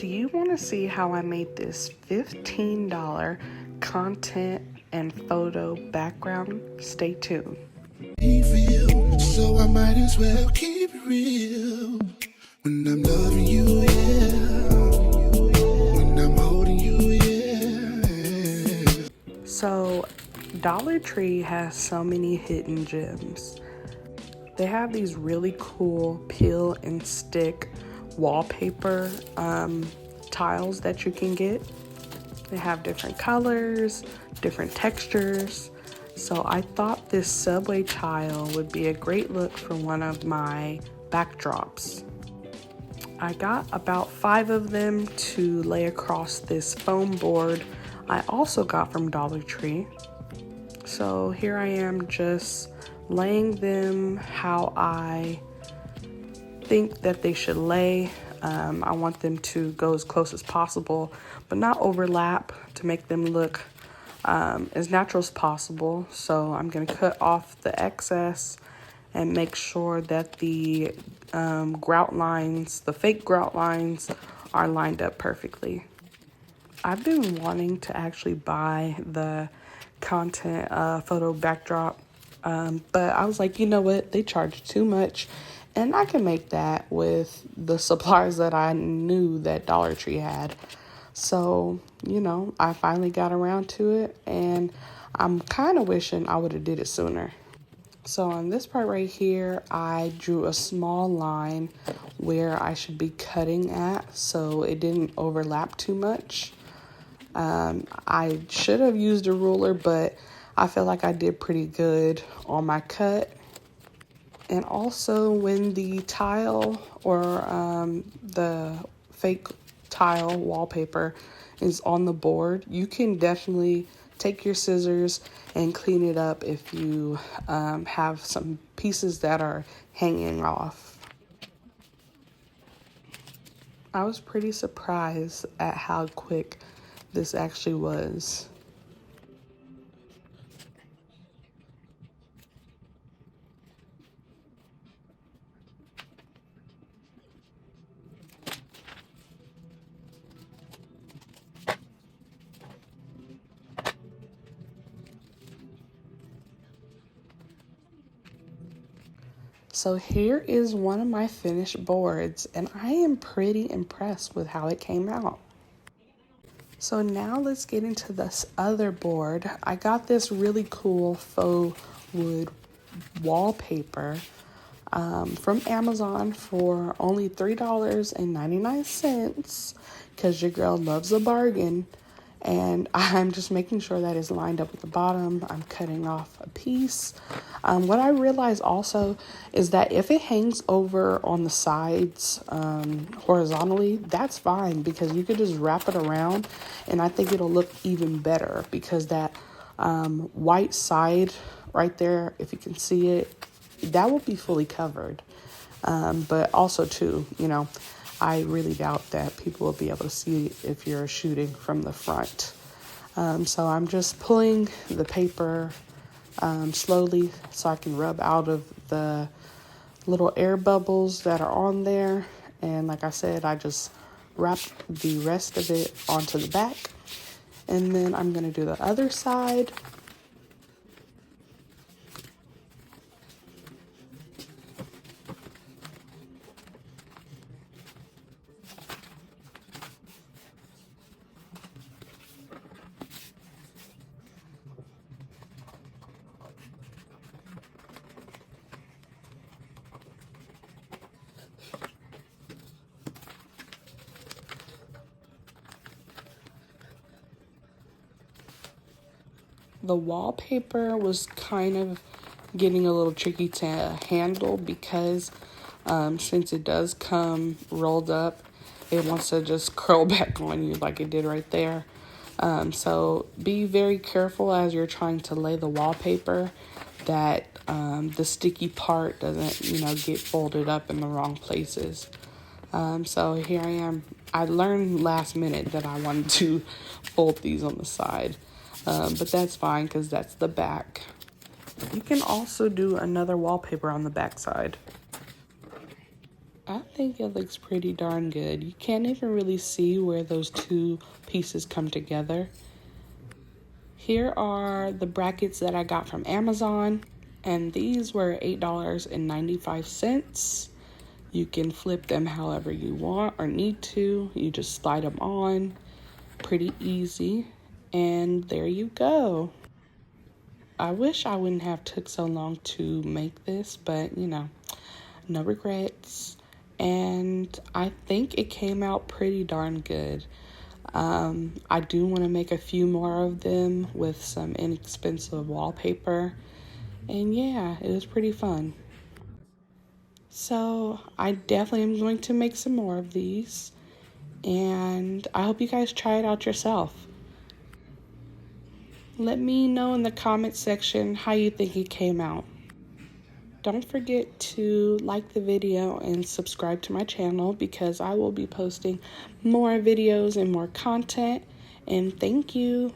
Do you want to see how I made this $15 content and photo background? Stay tuned. So I might as well keep it real when I'm loving you, yeah. When I'm holding you, yeah. So Dollar Tree has so many hidden gems. They have these really cool peel and stick wallpaper tiles that you can get. They have different colors, different textures. So I thought this subway tile would be a great look for one of my backdrops. I got about 5 of them to lay across this foam board I also got from Dollar Tree. So here I am just laying them how I think that they should lay. I want them to go as close as possible, but not overlap, to make them look as natural as possible. So I'm going to cut off the excess and make sure that the grout lines, the fake grout lines, are lined up perfectly. I've been wanting to actually buy the content photo backdrop, but I was like, you know what, they charge too much, and I can make that with the supplies that I knew that Dollar Tree had. So, I finally got around to it, and I'm kind of wishing I would have did it sooner. So on this part right here, I drew a small line where I should be cutting at, so it didn't overlap too much. I should have used a ruler, but I feel like I did pretty good on my cut. And also when the tile or the fake tile wallpaper is on the board, you can definitely take your scissors and clean it up if you have some pieces that are hanging off. I was pretty surprised at how quick this actually was. So here is one of my finished boards, and I am pretty impressed with how it came out. So now let's get into this other board. I got this really cool faux wood wallpaper from Amazon for only $3.99 because your girl loves a bargain. And I'm just making sure that it's lined up with the bottom. I'm cutting off a piece. What I realized also is that if it hangs over on the sides horizontally, that's fine, because you could just wrap it around, and I think it'll look even better, because that white side right there, if you can see it, that will be fully covered. But also too, I really doubt that people will be able to see if you're shooting from the front. So I'm just pulling the paper slowly so I can rub out of the little air bubbles that are on there. And like I said, I just wrap the rest of it onto the back. And then I'm going to do the other side. The wallpaper was kind of getting a little tricky to handle because since it does come rolled up, it wants to just curl back on you like it did right there. So be very careful as you're trying to lay the wallpaper that the sticky part doesn't, get folded up in the wrong places. So here I am. I learned last minute that I wanted to fold these on the side. But that's fine because that's the back. You can also do another wallpaper on the back side. I think it looks pretty darn good. You can't even really see where those two pieces come together. Here are the brackets that I got from Amazon, and these were $8.95. You can flip them however you want or need to. You just slide them on. Pretty easy. And there you go. I wish I wouldn't have took so long to make this, but you know, no regrets. And I think it came out pretty darn good. I do want to make a few more of them with some inexpensive wallpaper. And yeah, it was pretty fun. So I definitely am going to make some more of these. And I hope you guys try it out yourself. Let me know in the comment section how you think it came out. Don't forget to like the video and subscribe to my channel because I will be posting more videos and more content. And thank you.